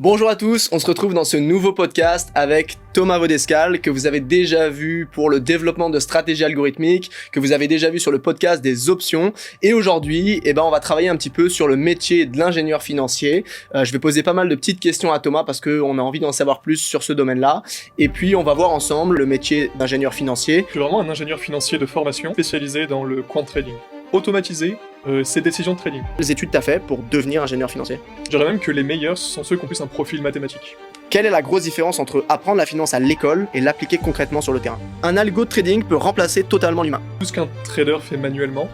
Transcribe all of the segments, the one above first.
Bonjour à tous, on se retrouve dans ce nouveau podcast avec Thomas Vaudescal, que vous avez déjà vu pour le développement de stratégies algorithmiques, que vous avez déjà vu sur le podcast des options. Et aujourd'hui, on va travailler un petit peu sur le métier de l'ingénieur financier. Je vais poser pas mal de petites questions à Thomas parce qu'on a envie d'en savoir plus sur ce domaine-là. Et puis, on va voir ensemble le métier d'ingénieur financier. Je suis vraiment un ingénieur financier de formation spécialisé dans le quant trading. Automatiser ces décisions de trading. Quelles études t'as fait pour devenir ingénieur financier? Je dirais même que les meilleurs sont ceux qui ont plus un profil mathématique. Quelle est la grosse différence entre apprendre la finance à l'école et l'appliquer concrètement sur le terrain? Un algo de trading peut remplacer totalement l'humain. Tout ce qu'un trader fait manuellement,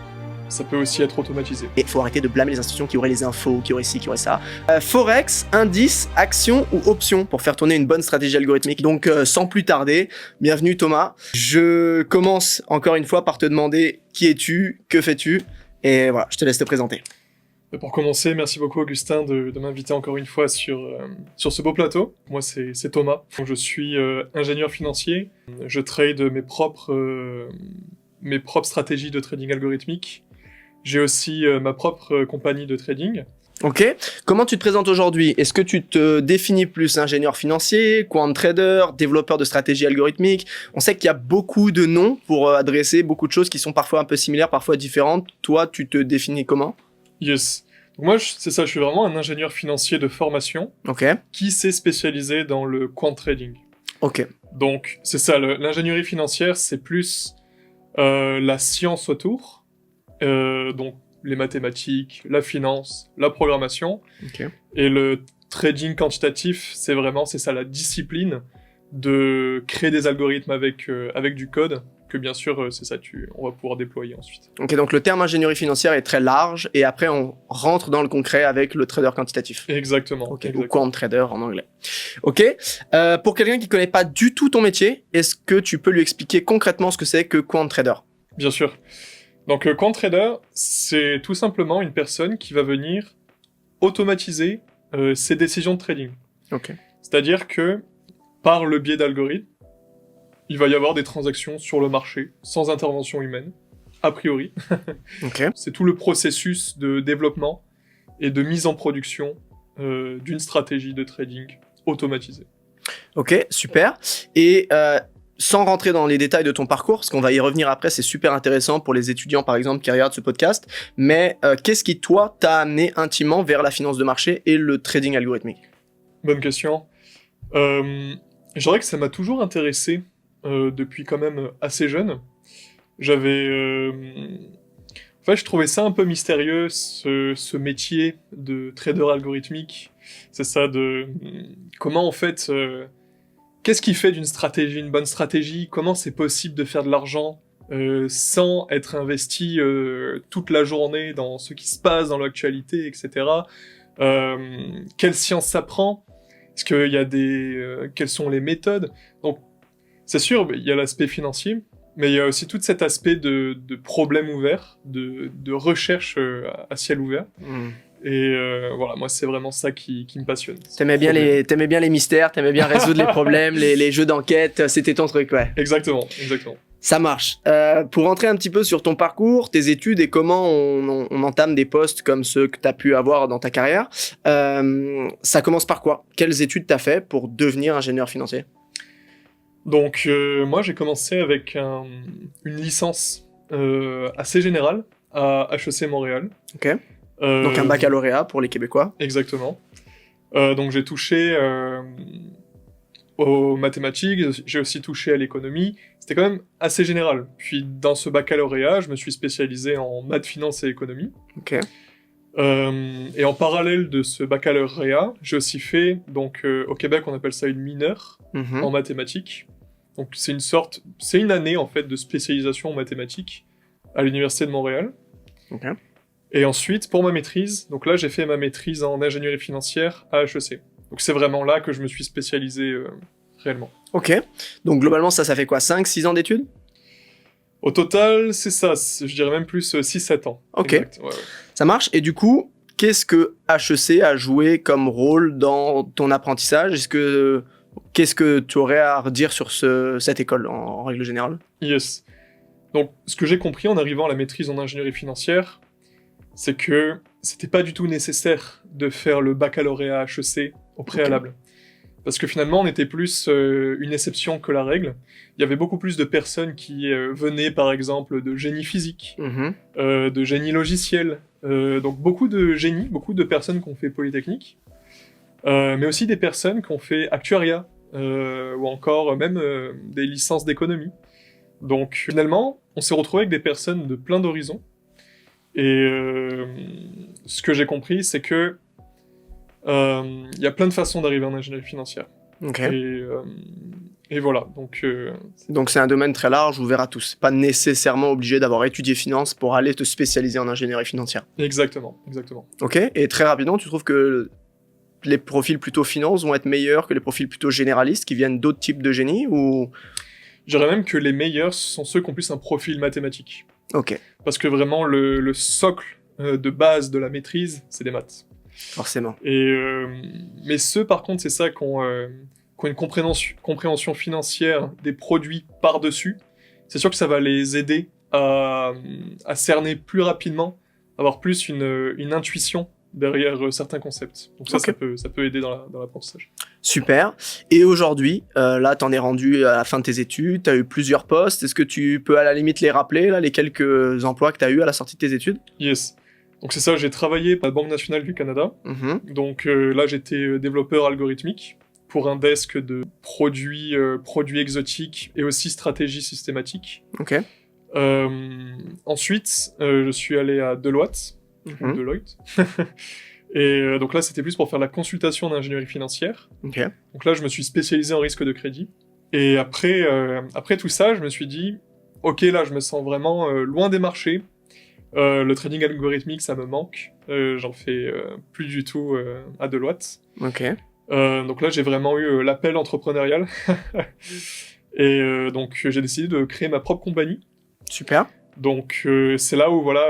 ça peut aussi être automatisé. Et il faut arrêter de blâmer les institutions qui auraient les infos, qui auraient ci, qui auraient ça. Forex, indice, action ou option pour faire tourner une bonne stratégie algorithmique. Donc sans plus tarder, bienvenue Thomas. Je commence encore une fois par te demander qui es-tu, que fais-tu? Et voilà, je te laisse te présenter. Pour commencer, merci beaucoup Augustin de m'inviter encore une fois sur ce beau plateau. Moi c'est Thomas, je suis ingénieur financier. Je trade mes propres stratégies de trading algorithmique. J'ai aussi ma propre compagnie de trading. Ok. Comment tu te présentes aujourd'hui? Est-ce que tu te définis plus ingénieur financier, quant trader, développeur de stratégies algorithmiques? On sait qu'il y a beaucoup de noms pour adresser beaucoup de choses qui sont parfois un peu similaires, parfois différentes. Toi, tu te définis comment? Yes. Donc moi, c'est ça, je suis vraiment un ingénieur financier de formation qui s'est spécialisé dans le quant trading. Ok. Donc, c'est ça, l'ingénierie financière, c'est plus la science autour, donc les mathématiques, la finance, la programmation. Okay. Et le trading quantitatif, c'est ça, la discipline de créer des algorithmes avec du code, que bien sûr, c'est ça, on va pouvoir déployer ensuite. Ok, donc le terme ingénierie financière est très large, et après on rentre dans le concret avec le trader quantitatif. Exactement. Ok, exactement. ou quant trader en anglais. Ok, pour quelqu'un qui connaît pas du tout ton métier, est-ce que tu peux lui expliquer concrètement ce que c'est que quant trader? Bien sûr. Donc le quant trader, c'est tout simplement une personne qui va venir automatiser ses décisions de trading. Ok. C'est-à-dire que, par le biais d'algorithmes, il va y avoir des transactions sur le marché, sans intervention humaine, a priori. Okay. C'est tout le processus de développement et de mise en production d'une stratégie de trading automatisée. Ok, super. Et sans rentrer dans les détails de ton parcours, parce qu'on va y revenir après, c'est super intéressant pour les étudiants par exemple qui regardent ce podcast, mais qu'est-ce qui toi t'a amené intimement vers la finance de marché et le trading algorithmique? Bonne question. Je dirais que ça m'a toujours intéressé depuis quand même assez jeune. Je trouvais ça un peu mystérieux, ce métier de trader algorithmique. C'est ça, comment en fait... Qu'est-ce qui fait d'une stratégie une bonne stratégie? Comment c'est possible de faire de l'argent sans être investi toute la journée dans ce qui se passe dans l'actualité, etc. Quelle science ça prend? Est-ce qu'il y a quelles sont les méthodes? Donc, c'est sûr, il y a l'aspect financier, mais il y a aussi tout cet aspect de problème ouvert, de recherche à ciel ouvert. Et voilà, moi c'est vraiment ça qui me passionne. T'aimais bien les mystères, t'aimais bien résoudre les problèmes, les jeux d'enquête, c'était ton truc, ouais. Exactement. Ça marche. Pour rentrer un petit peu sur ton parcours, tes études et comment on entame des postes comme ceux que t'as pu avoir dans ta carrière, ça commence par quoi? Quelles études t'as fait pour devenir ingénieur financier? Donc moi j'ai commencé avec une licence assez générale à HEC Montréal. Ok. Donc un baccalauréat pour les Québécois. Exactement. Donc j'ai touché aux mathématiques, j'ai aussi touché à l'économie. C'était quand même assez général. Puis dans ce baccalauréat, je me suis spécialisé en maths, finance et économie. Ok. Et en parallèle de ce baccalauréat, j'ai aussi fait, donc au Québec on appelle ça une mineure en mathématiques. Donc c'est une année en fait de spécialisation en mathématiques à l'Université de Montréal. Ok. Et ensuite, pour ma maîtrise, donc là j'ai fait ma maîtrise en ingénierie financière à HEC. Donc c'est vraiment là que je me suis spécialisé réellement. Ok, donc globalement ça fait quoi, 5-6 ans d'études? Au total, c'est ça, je dirais même plus 6-7 ans. Ok, exact, ouais. Ça marche. Et du coup, qu'est-ce que HEC a joué comme rôle dans ton apprentissage? Qu'est-ce que tu aurais à redire sur cette école en règle générale? Yes. Donc, ce que j'ai compris en arrivant à la maîtrise en ingénierie financière, c'est que c'était pas du tout nécessaire de faire le baccalauréat HEC au préalable. Parce que finalement, on était plus une exception que la règle. Il y avait beaucoup plus de personnes qui venaient, par exemple, de génie physique, de génie logiciel. Donc beaucoup de génies, beaucoup de personnes qui ont fait Polytechnique, mais aussi des personnes qui ont fait actuariat, ou encore même des licences d'économie. Donc finalement, on s'est retrouvé avec des personnes de plein d'horizons. Et ce que j'ai compris, c'est que y a plein de façons d'arriver en ingénierie financière. Et voilà. Donc c'est un domaine très large, ouvert à tous. Pas nécessairement obligé d'avoir étudié finance pour aller te spécialiser en ingénierie financière. Exactement. Ok. Et très rapidement, tu trouves que les profils plutôt finance vont être meilleurs que les profils plutôt généralistes qui viennent d'autres types de génie ou... Je dirais même que les meilleurs sont ceux qui ont plus un profil mathématique. Ok. Parce que vraiment, le socle de base de la maîtrise, c'est des maths. Forcément. Mais ceux, par contre, c'est ça qui ont une compréhension financière des produits par-dessus. C'est sûr que ça va les aider à cerner plus rapidement, avoir plus une intuition derrière certains concepts. Donc ça, okay. ça peut aider dans l'apprentissage. Super. Et aujourd'hui, là, t'en es rendu à la fin de tes études, t'as eu plusieurs postes. Est-ce que tu peux à la limite les rappeler, là, les quelques emplois que t'as eu à la sortie de tes études? Yes. Donc c'est ça, j'ai travaillé à la Banque nationale du Canada. Donc là, j'étais développeur algorithmique pour un desk de produits exotiques et aussi stratégie systématique. Ok. Ensuite, je suis allé à Deloitte. Deloitte. Et donc là, c'était plus pour faire la consultation d'ingénierie financière. Okay. Donc là, je me suis spécialisé en risque de crédit. Et après tout ça, je me suis dit, ok, là, je me sens vraiment loin des marchés. Le trading algorithmique, ça me manque. J'en fais plus du tout à Deloitte. Ok. Donc là, j'ai vraiment eu l'appel entrepreneurial. Et donc, j'ai décidé de créer ma propre compagnie. Super. Donc, c'est là où, voilà...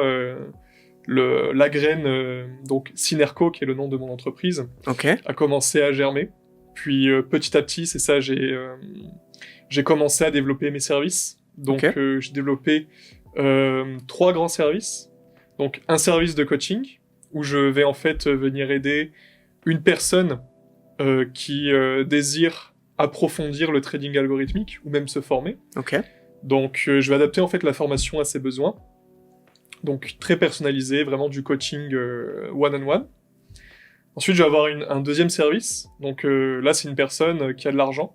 la graine, donc Synerco, qui est le nom de mon entreprise, a commencé à germer. Puis petit à petit, c'est ça, j'ai commencé à développer mes services. Donc j'ai développé 3 grands services. Donc un service de coaching, où je vais en fait venir aider une personne qui désire approfondir le trading algorithmique, ou même se former. Donc je vais adapter en fait la formation à ses besoins. Donc très personnalisé, vraiment du coaching one-on-one. Ensuite, je vais avoir un deuxième service. Donc là, c'est une personne qui a de l'argent,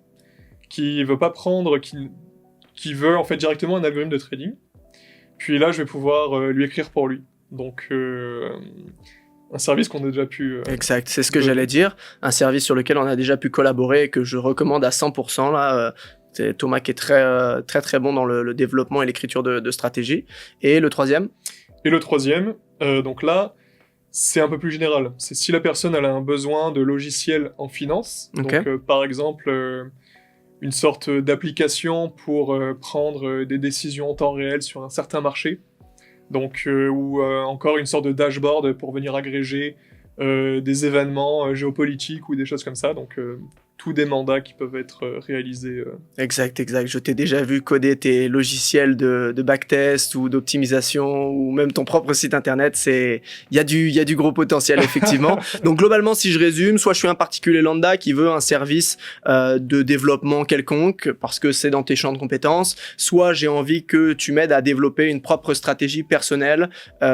qui veut pas prendre, qui veut en fait directement un algorithme de trading. Puis là, je vais pouvoir lui écrire pour lui. Donc un service qu'on a déjà pu... exact, c'est ce que j'allais dire. Un service sur lequel on a déjà pu collaborer et que je recommande à 100%. Là, c'est Thomas qui est très bon dans le développement et l'écriture de stratégie. Et le troisième? Et le troisième, donc là, c'est un peu plus général. C'est si la personne elle a un besoin de logiciel en finance, donc par exemple une sorte d'application pour prendre des décisions en temps réel sur un certain marché, donc ou encore une sorte de dashboard pour venir agréger des événements géopolitiques ou des choses comme ça, donc tous des mandats qui peuvent être réalisés. Exact. Je t'ai déjà vu coder tes logiciels de backtest ou d'optimisation ou même ton propre site internet. Il y a du gros potentiel, effectivement. Donc, globalement, si je résume, soit je suis un particulier lambda qui veut un service de développement quelconque parce que c'est dans tes champs de compétences, soit j'ai envie que tu m'aides à développer une propre stratégie personnelle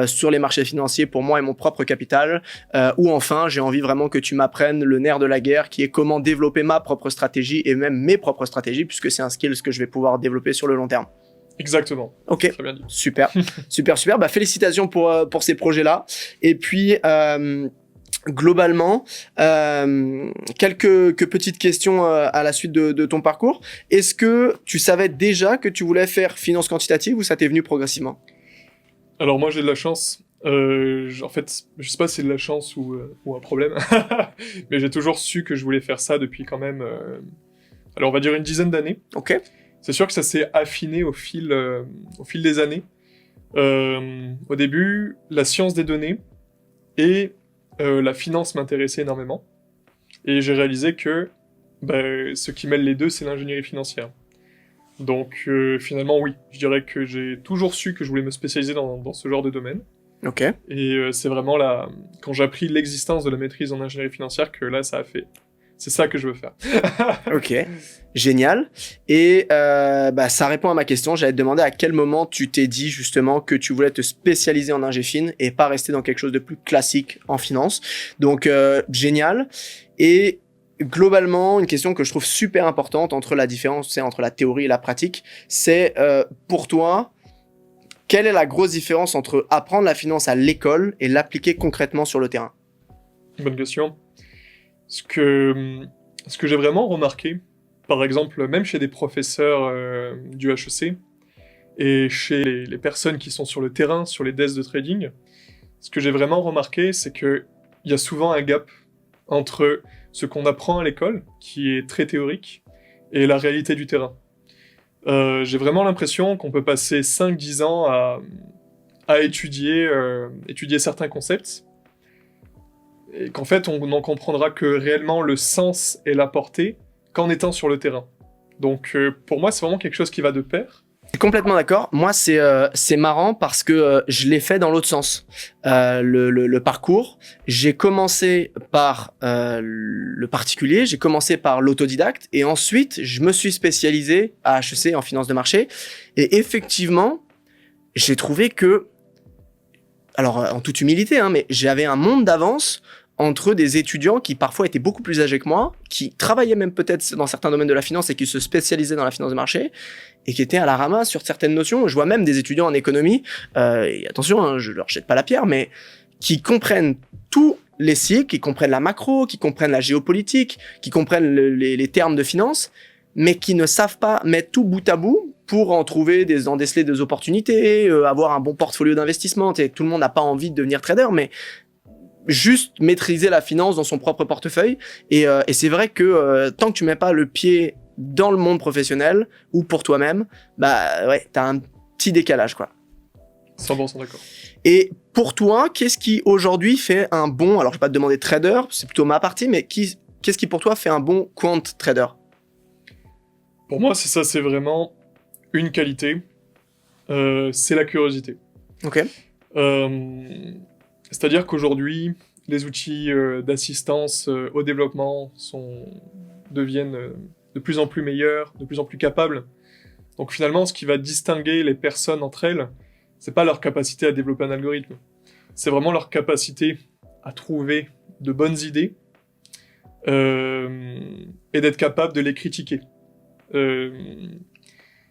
sur les marchés financiers pour moi et mon propre capital, ou enfin, j'ai envie vraiment que tu m'apprennes le nerf de la guerre qui est comment développer ma propre stratégie et même mes propres stratégies puisque c'est un skill que je vais pouvoir développer sur le long terme. Exactement. Ok. Très bien dit. Super. Bah, félicitations pour ces projets-là. Et puis, globalement, quelques petites questions à la suite de ton parcours. Est-ce que tu savais déjà que tu voulais faire finance quantitative ou ça t'est venu progressivement? Alors moi, j'ai de la chance. En fait, je sais pas si c'est de la chance ou un problème, mais j'ai toujours su que je voulais faire ça depuis quand même, alors on va dire une dizaine d'années. Ok. C'est sûr que ça s'est affiné au fil des années. Au début, la science des données et la finance m'intéressaient énormément. Et j'ai réalisé que ce qui mêle les deux, c'est l'ingénierie financière. Donc finalement, oui, je dirais que j'ai toujours su que je voulais me spécialiser dans ce genre de domaine. Ok. Et c'est vraiment là, quand j'ai appris l'existence de la maîtrise en ingénierie financière, que là, ça a fait C'est ça que je veux faire. Ok, génial. Et ça répond à ma question. J'allais te demander à quel moment tu t'es dit justement que tu voulais te spécialiser en ingé fin et pas rester dans quelque chose de plus classique en finance. Donc, génial. Et globalement, une question que je trouve super importante entre la différence, c'est entre la théorie et la pratique, c'est pour toi, quelle est la grosse différence entre apprendre la finance à l'école et l'appliquer concrètement sur le terrain? Bonne question. Ce que j'ai vraiment remarqué, par exemple, même chez des professeurs du HEC et chez les personnes qui sont sur le terrain, sur les desks de trading, ce que j'ai vraiment remarqué, c'est qu'il y a souvent un gap entre ce qu'on apprend à l'école, qui est très théorique, et la réalité du terrain. J'ai vraiment l'impression qu'on peut passer 5-10 ans à étudier certains concepts, et qu'en fait, on n'en comprendra que réellement le sens et la portée qu'en étant sur le terrain. Donc, pour moi, c'est vraiment quelque chose qui va de pair. Je suis complètement d'accord. Moi, c'est marrant parce que je l'ai fait dans l'autre sens. Le parcours, j'ai commencé par le particulier, j'ai commencé par l'autodidacte et ensuite, je me suis spécialisé à HEC en finance de marché. Et effectivement, j'ai trouvé que, alors en toute humilité, mais j'avais un monde d'avance entre des étudiants qui parfois étaient beaucoup plus âgés que moi, qui travaillaient même peut-être dans certains domaines de la finance et qui se spécialisaient dans la finance de marché, et qui étaient à la ramasse sur certaines notions. Je vois même des étudiants en économie, et attention, je leur jette pas la pierre, mais qui comprennent tous les cycles, qui comprennent la macro, qui comprennent la géopolitique, qui comprennent les termes de finance, mais qui ne savent pas mettre tout bout à bout pour en déceler des opportunités, avoir un bon portfolio d'investissement. Tout le monde n'a pas envie de devenir trader, mais juste maîtriser la finance dans son propre portefeuille. Et c'est vrai que tant que tu mets pas le pied dans le monde professionnel ou pour toi-même, t'as un petit décalage, quoi. 100% d'accord. Et pour toi, qu'est-ce qui aujourd'hui fait un bon, alors je vais pas te demander trader, c'est plutôt ma partie, mais qu'est-ce qui pour toi fait un bon quant trader? Pour moi, c'est vraiment une qualité, c'est la curiosité. Ok. C'est-à-dire qu'aujourd'hui, les outils d'assistance au développement deviennent de plus en plus meilleurs, de plus en plus capables. Donc finalement, ce qui va distinguer les personnes entre elles, c'est pas leur capacité à développer un algorithme, c'est vraiment leur capacité à trouver de bonnes idées et d'être capable de les critiquer.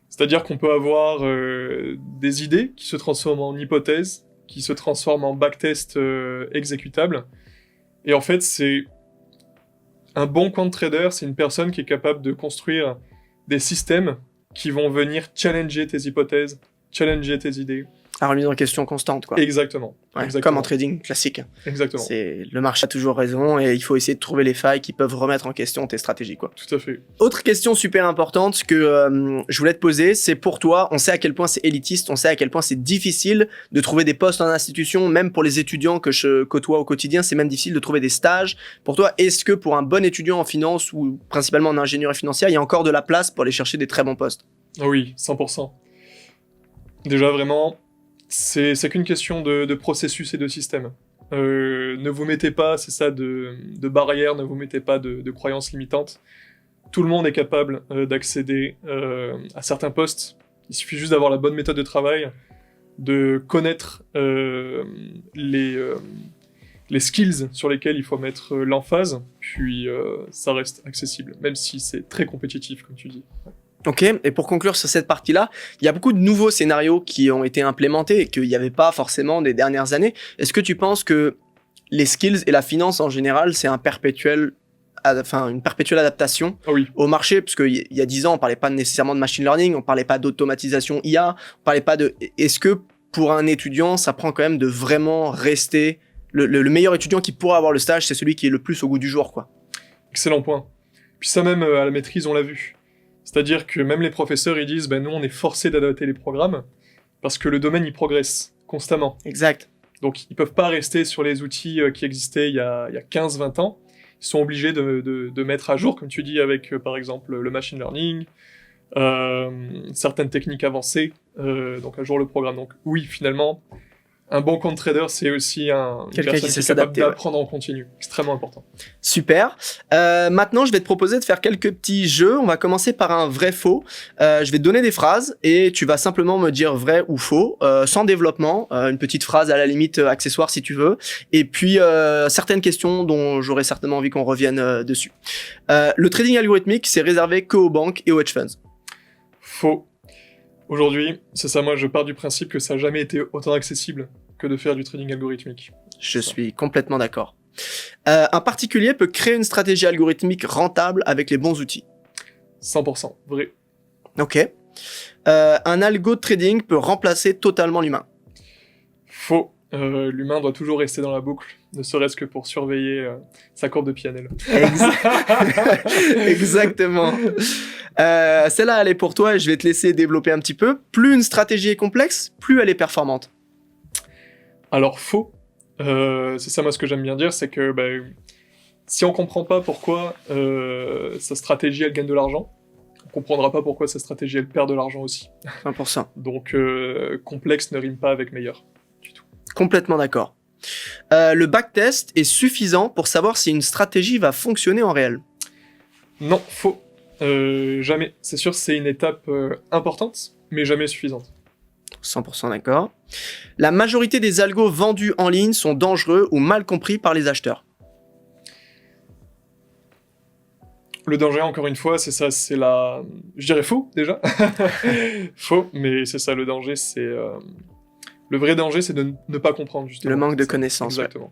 C'est-à-dire qu'on peut avoir des idées qui se transforment en hypothèses, qui se transforment en backtest exécutable. Et en fait, c'est un bon quant trader, c'est une personne qui est capable de construire des systèmes qui vont venir challenger tes hypothèses, challenger tes idées. La remise en question constante, quoi. Exactement. Ouais, Exactement. comme en trading classique. Exactement. Le marché a toujours raison et il faut essayer de trouver les failles qui peuvent remettre en question tes stratégies, quoi. Tout à fait. Autre question super importante que je voulais te poser, c'est pour toi, on sait à quel point c'est élitiste, on sait à quel point c'est difficile de trouver des postes en institution, même pour les étudiants que je côtoie au quotidien, c'est même difficile de trouver des stages. Pour toi, est-ce que pour un bon étudiant en finance ou principalement en ingénierie financière, il y a encore de la place pour aller chercher des très bons postes? Oui, 100%. Déjà, vraiment, c'est qu'une question de processus et de système. Ne vous mettez pas, c'est ça, de barrières, ne vous mettez pas de croyances limitantes. Tout le monde est capable d'accéder à certains postes. Il suffit juste d'avoir la bonne méthode de travail, de connaître les skills sur lesquels il faut mettre l'emphase, puis ça reste accessible, même si c'est très compétitif, comme tu dis. Ok, et pour conclure sur cette partie-là, il y a beaucoup de nouveaux scénarios qui ont été implémentés et qu'il n'y avait pas forcément des dernières années. Est-ce que tu penses que les skills et la finance en général, c'est une perpétuelle adaptation au marché? Parce qu'il y a 10 ans, on parlait pas nécessairement de machine learning, on parlait pas d'automatisation IA, on parlait pas de... Est-ce que pour un étudiant, ça prend quand même de vraiment rester... Le meilleur étudiant qui pourra avoir le stage, c'est celui qui est le plus au goût du jour, quoi. Excellent point. Puis ça même, à la maîtrise, on l'a vu. C'est-à-dire que même les professeurs, ils disent, nous, on est forcés d'adapter les programmes parce que le domaine, il progresse constamment. Exact. Donc, ils peuvent pas rester sur les outils qui existaient il y a 15-20 ans. Ils sont obligés de mettre à jour, comme tu dis, avec, par exemple, le machine learning, certaines techniques avancées, donc à jour le programme. Donc oui, finalement, Un bon compte trader, c'est aussi une Quelqu'un personne qui qui sait est capable s'adapter, ouais. d'apprendre en continu. Extrêmement important. Super. Maintenant, je vais te proposer de faire quelques petits jeux. On va commencer par un vrai-faux. Je vais te donner des phrases et tu vas simplement me dire vrai ou faux, sans développement. Une petite phrase à la limite accessoire si tu veux. Et puis, certaines questions dont j'aurais certainement envie qu'on revienne dessus. Le trading algorithmique, c'est réservé qu'aux banques et aux hedge funds. Faux. Aujourd'hui, c'est ça, moi je pars du principe que ça n'a jamais été autant accessible que de faire du trading algorithmique. Je suis complètement d'accord. Un particulier peut créer une stratégie algorithmique rentable avec les bons outils. 100%, vrai. Ok. Un algo de trading peut remplacer totalement l'humain. Faux. L'humain doit toujours rester dans la boucle, ne serait-ce que pour surveiller sa courbe de PNL. Exactement. Celle-là, elle est pour toi et je vais te laisser développer un petit peu. Plus une stratégie est complexe, plus elle est performante. Alors faux. C'est ça moi ce que j'aime bien dire, c'est que si on comprend pas pourquoi sa stratégie elle gagne de l'argent, on comprendra pas pourquoi sa stratégie elle perd de l'argent aussi. 100%. Donc complexe ne rime pas avec meilleur du tout. Complètement d'accord. Le backtest est suffisant pour savoir si une stratégie va fonctionner en réel. Non, faux. Jamais. C'est sûr, c'est une étape importante, mais jamais suffisante. 100% d'accord. La majorité des algos vendus en ligne sont dangereux ou mal compris par les acheteurs. Le danger, encore une fois, c'est ça, c'est la... Je dirais faux, déjà. Faux, mais c'est ça, le danger, c'est... Le vrai danger, c'est de ne pas comprendre, justement. Le manque de connaissances. Exactement.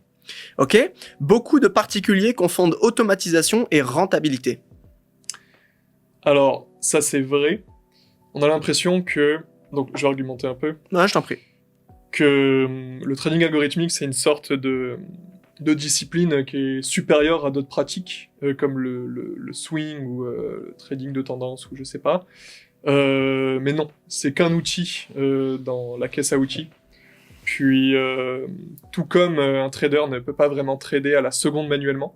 Ouais. Ok. Beaucoup de particuliers confondent automatisation et rentabilité. Alors, ça, c'est vrai. On a l'impression que... Donc, je vais argumenter un peu. Ouais, je t'en prie. Que le trading algorithmique, c'est une sorte de discipline qui est supérieure à d'autres pratiques, comme le swing ou le trading de tendance, ou je sais pas. Mais non, c'est qu'un outil dans la caisse à outils. Puis, tout comme un trader ne peut pas vraiment trader à la seconde manuellement,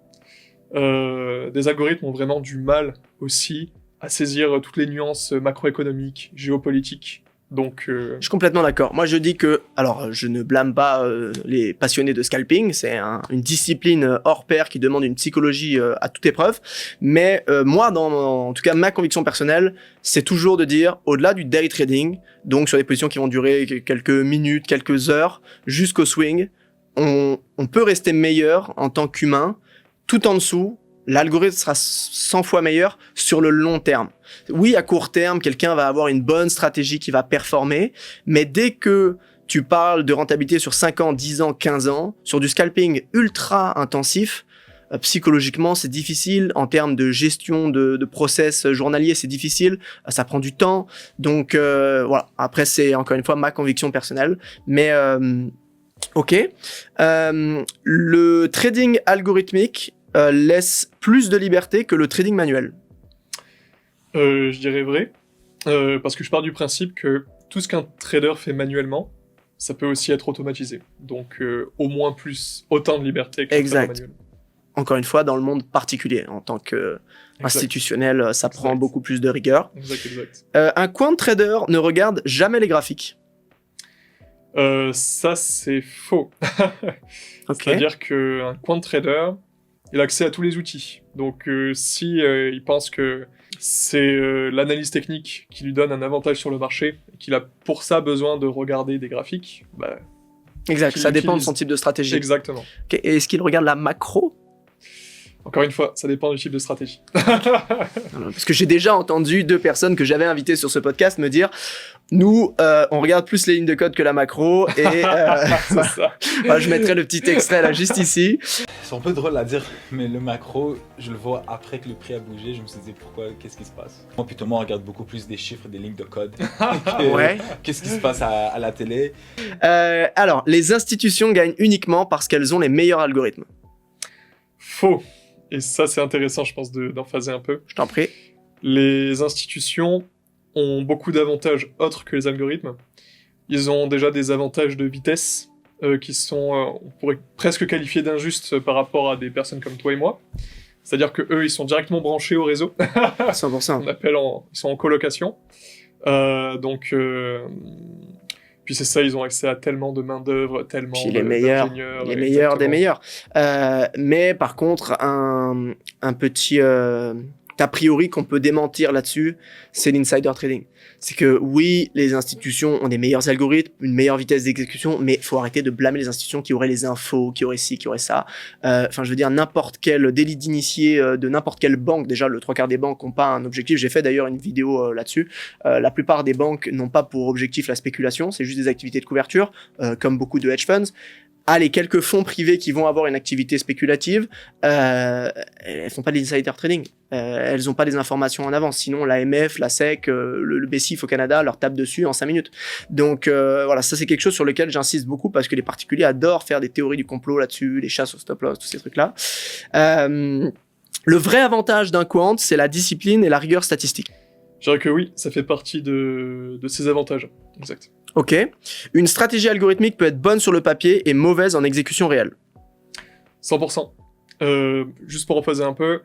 des algorithmes ont vraiment du mal aussi à saisir toutes les nuances macroéconomiques, géopolitiques. Donc, Je suis complètement d'accord. Moi, je dis que, alors, je ne blâme pas les passionnés de scalping. C'est une discipline hors pair qui demande une psychologie à toute épreuve. Mais moi, en tout cas, ma conviction personnelle, c'est toujours de dire, au-delà du day trading, donc sur des positions qui vont durer quelques minutes, quelques heures, jusqu'au swing, on peut rester meilleur en tant qu'humain. Tout en dessous, l'algorithme sera 100 fois meilleur sur le long terme. Oui, à court terme, quelqu'un va avoir une bonne stratégie qui va performer, mais dès que tu parles de rentabilité sur 5 ans, 10 ans, 15 ans, sur du scalping ultra intensif, psychologiquement, c'est difficile. En termes de gestion de process journalier, c'est difficile. Ça prend du temps. Donc, voilà. Après, c'est encore une fois ma conviction personnelle. Mais, ok. Le trading algorithmique laisse plus de liberté que le trading manuel. Je dirais vrai, parce que je pars du principe que tout ce qu'un trader fait manuellement, ça peut aussi être automatisé. Donc au moins autant de liberté que Exact. manuel. Encore une fois, dans le monde particulier, en tant qu'institutionnel, ça prend Exact. beaucoup plus de rigueur. Exact. Un quant trader ne regarde jamais les graphiques. Ça, c'est faux. Ok. C'est-à-dire qu'un quant trader, il a accès à tous les outils. Donc si il pense que c'est l'analyse technique qui lui donne un avantage sur le marché, et qu'il a pour ça besoin de regarder des graphiques, Exact, qu'il ça dépend de utilise. son type de stratégie. Exactement. Ok, et est-ce qu'il regarde la macro? Encore une fois, ça dépend du type de stratégie. Parce que j'ai déjà entendu 2 personnes que j'avais invitées sur ce podcast me dire nous, on regarde plus les lignes de code que la macro, et C'est ça. voilà, je mettrai le petit extrait là juste ici. C'est un peu drôle à dire, mais le macro, je le vois après que le prix a bougé, je me suis dit pourquoi, qu'est-ce qui se passe? Moi, plutôt, moi, on regarde beaucoup plus des chiffres, des lignes de code. Ouais. Qu'est-ce qui se passe à la télé? Alors, les institutions gagnent uniquement parce qu'elles ont les meilleurs algorithmes. Faux. Et ça, c'est intéressant, je pense, d'en phaser un peu. Je t'en prie. Les institutions ont beaucoup d'avantages autres que les algorithmes. Ils ont déjà des avantages de vitesse qui sont, on pourrait presque qualifier d'injustes par rapport à des personnes comme toi et moi. C'est-à-dire que eux, ils sont directement branchés au réseau. 100%. Ils sont en colocation. Donc, Puis c'est ça, ils ont accès à tellement de main-d'œuvre, tellement Puis les meilleurs, d'ingénieurs. les meilleurs des exactement. meilleurs. Mais par contre, un petit a priori qu'on peut démentir là-dessus, c'est l'insider trading. C'est que oui, les institutions ont des meilleurs algorithmes, une meilleure vitesse d'exécution, mais il faut arrêter de blâmer les institutions qui auraient les infos, qui auraient ci, qui auraient ça. Enfin, je veux dire, n'importe quel délit d'initié de n'importe quelle banque, déjà le 3/4 des banques n'ont pas un objectif. J'ai fait d'ailleurs une vidéo là-dessus. La plupart des banques n'ont pas pour objectif la spéculation, c'est juste des activités de couverture, comme beaucoup de hedge funds. Ah, les quelques fonds privés qui vont avoir une activité spéculative, elles font pas de l'insider trading. Elles ont pas des informations en avance. Sinon, l'AMF, la SEC, le BCIF au Canada leur tape dessus en 5 minutes. Donc voilà, ça c'est quelque chose sur lequel j'insiste beaucoup parce que les particuliers adorent faire des théories du complot là-dessus, les chasses au stop loss, tous ces trucs-là. Le vrai avantage d'un quant, c'est la discipline et la rigueur statistique. Je dirais que oui, ça fait partie de ses avantages. Exact. Ok. Une stratégie algorithmique peut être bonne sur le papier et mauvaise en exécution réelle. 100%. Juste pour rephaser un peu,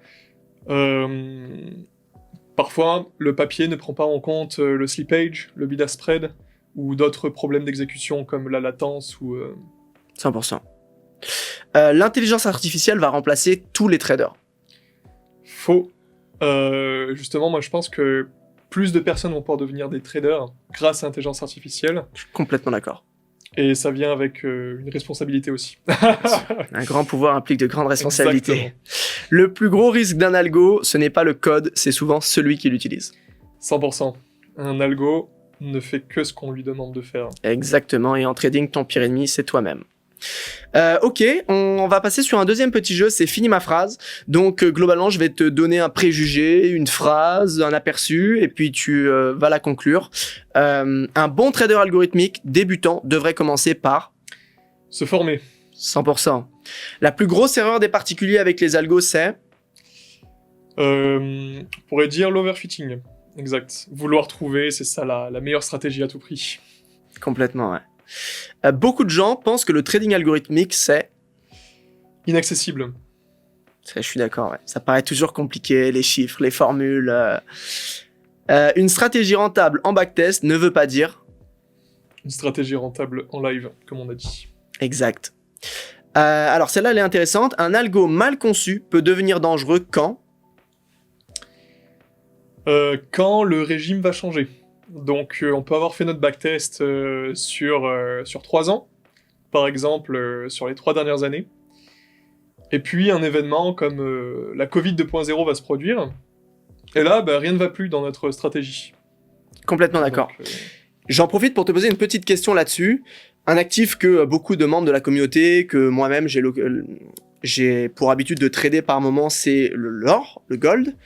parfois, le papier ne prend pas en compte le slippage, le bid-ask spread, ou d'autres problèmes d'exécution comme la latence ou... 100%. L'intelligence artificielle va remplacer tous les traders. Faux. Justement, moi je pense que plus de personnes vont pouvoir devenir des traders grâce à l'intelligence artificielle, Je suis complètement d'accord. et ça vient avec une responsabilité aussi. Un grand pouvoir implique de grandes responsabilités. Exactement. Le plus gros risque d'un algo, ce n'est pas le code, c'est souvent celui qui l'utilise. 100%. Un algo ne fait que ce qu'on lui demande de faire. Exactement, et en trading, ton pire ennemi, c'est toi-même. Ok, on va passer sur un deuxième petit jeu, c'est fini ma phrase. Donc globalement, je vais te donner un préjugé, une phrase, un aperçu, et puis tu vas la conclure. Un bon trader algorithmique débutant devrait commencer par Se former. 100%. La plus grosse erreur des particuliers avec les algos, c'est On pourrait dire l'overfitting. Exact. Vouloir trouver, c'est ça la meilleure stratégie à tout prix. complètement, ouais. Beaucoup de gens pensent que le trading algorithmique, c'est... Inaccessible. Je suis d'accord, ouais. Ça paraît toujours compliqué, les chiffres, les formules. Une stratégie rentable en backtest ne veut pas dire... Une stratégie rentable en live, comme on a dit. Exact. Alors celle-là, elle est intéressante. Un algo mal conçu peut devenir dangereux quand... Quand le régime va changer. Donc on peut avoir fait notre backtest sur 3 ans, par exemple sur les 3 dernières années. Et puis un événement comme la Covid 2.0 va se produire. Et là, rien ne va plus dans notre stratégie. Complètement d'accord. Donc, J'en profite pour te poser une petite question là-dessus. Un actif que beaucoup de membres de la communauté, que moi-même j'ai pour habitude de trader par moment, c'est l'or, le gold.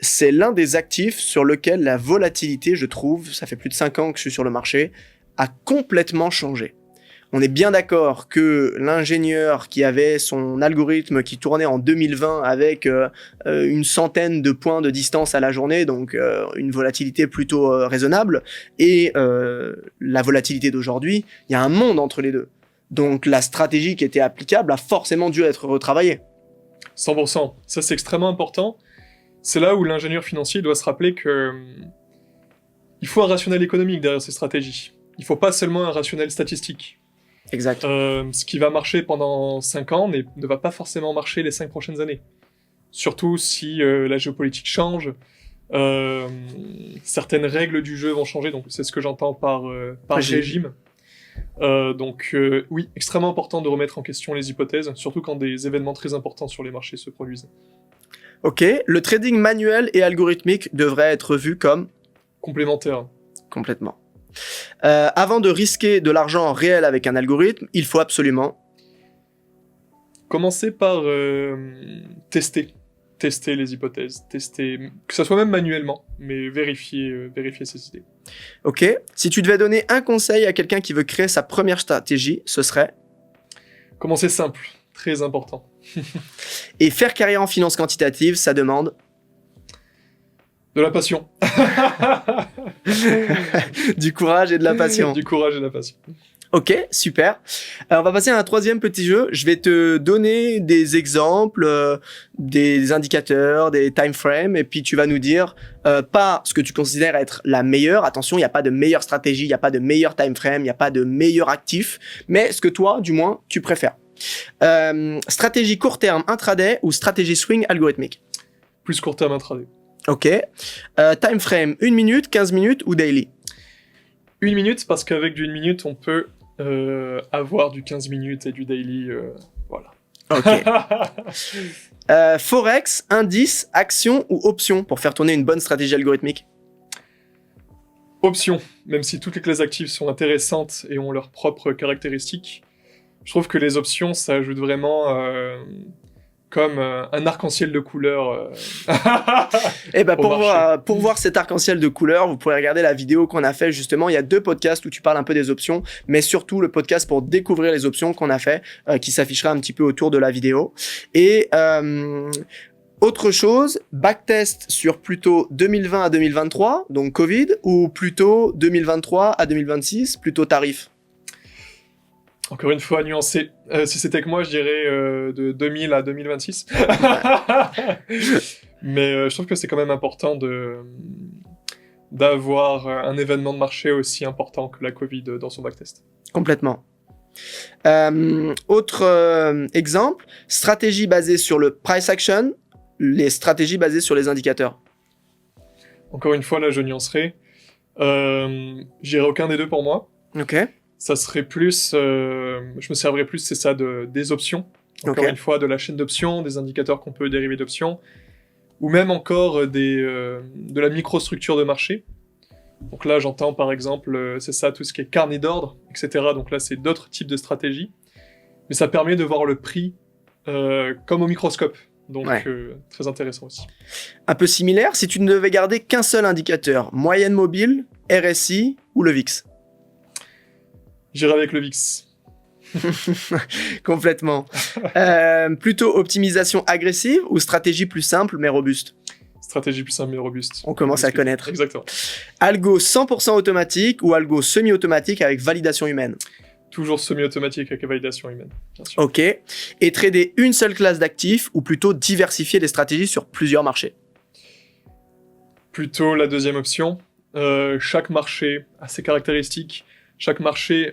C'est l'un des actifs sur lequel la volatilité, je trouve, ça fait plus de 5 ans que je suis sur le marché, a complètement changé. On est bien d'accord que l'ingénieur qui avait son algorithme qui tournait en 2020 avec une centaine de points de distance à la journée, donc une volatilité plutôt raisonnable, et la volatilité d'aujourd'hui, il y a un monde entre les deux. Donc la stratégie qui était applicable a forcément dû être retravaillée. 100%. Ça, c'est extrêmement important. C'est là où l'ingénieur financier doit se rappeler que il faut un rationnel économique derrière ces stratégies. Il faut pas seulement un rationnel statistique. Exact. Ce qui va marcher pendant 5 ans ne va pas forcément marcher les 5 prochaines années. Surtout si la géopolitique change, certaines règles du jeu vont changer, donc c'est ce que j'entends par régime. Donc oui, extrêmement important de remettre en question les hypothèses, surtout quand des événements très importants sur les marchés se produisent. Ok, le trading manuel et algorithmique devrait être vu comme... Complémentaire. Complètement. Avant de risquer de l'argent réel avec un algorithme, il faut absolument... Commencer par tester les hypothèses, tester, que ça soit même manuellement, mais vérifier ces idées. Ok, si tu devais donner un conseil à quelqu'un qui veut créer sa première stratégie, ce serait... Commencer simple, très important. Et faire carrière en finance quantitative, ça demande... De la passion. du courage et de la passion. Du courage et de la passion. Ok, super. On va passer à un troisième petit jeu. Je vais te donner des exemples, des indicateurs, des time frames, et puis tu vas nous dire pas ce que tu considères être la meilleure. Attention, il n'y a pas de meilleure stratégie, il n'y a pas de meilleur time frame, il n'y a pas de meilleur actif, mais ce que toi, du moins, tu préfères. Stratégie court terme intraday ou stratégie swing algorithmique? Plus court terme intraday. Ok. Time frame 1 minute, 15 minutes ou daily? 1 minute, parce qu'avec du 1 minute, on peut avoir du 15 minutes et du daily. Voilà. Ok. Forex, indice, action ou option pour faire tourner une bonne stratégie algorithmique? Option, même si toutes les classes actives sont intéressantes et ont leurs propres caractéristiques, je trouve que les options, ça ajoute vraiment comme un arc-en-ciel de couleurs. Et ben pour voir cet arc-en-ciel de couleurs, vous pourrez regarder la vidéo qu'on a fait justement. Il y a 2 podcasts où tu parles un peu des options, mais surtout le podcast pour découvrir les options qu'on a fait, qui s'affichera un petit peu autour de la vidéo. Et autre chose, backtest sur plutôt 2020 à 2023, donc Covid, ou plutôt 2023 à 2026, plutôt tarif? Encore une fois, nuancé. Si c'était que moi, je dirais de 2000 à 2026. Mais je trouve que c'est quand même important d'avoir un événement de marché aussi important que la Covid dans son backtest. Complètement. Autre exemple, stratégie basée sur le price action, les stratégies basées sur les indicateurs. Encore une fois, là, je nuancerai. J'irai aucun des deux pour moi. Ok. Ça serait plus, je me servirais plus, c'est ça, des options. Encore une fois, de la chaîne d'options, des indicateurs qu'on peut dériver d'options, ou même encore de la microstructure de marché. Donc là, j'entends par exemple, c'est ça, tout ce qui est carnet d'ordre, etc. Donc là, c'est d'autres types de stratégies. Mais ça permet de voir le prix comme au microscope. Donc très intéressant aussi. Un peu similaire, si tu ne devais garder qu'un seul indicateur, moyenne mobile, RSI ou le VIX? J'irai avec le VIX. Complètement. Plutôt optimisation agressive ou stratégie plus simple mais robuste? Stratégie plus simple mais robuste. On commence à connaître. Exactement. Algo 100% automatique ou algo semi-automatique avec validation humaine? Toujours semi-automatique avec validation humaine, bien sûr. Ok. Et trader une seule classe d'actifs ou plutôt diversifier les stratégies sur plusieurs marchés? Plutôt la deuxième option. Chaque marché a ses caractéristiques. Chaque marché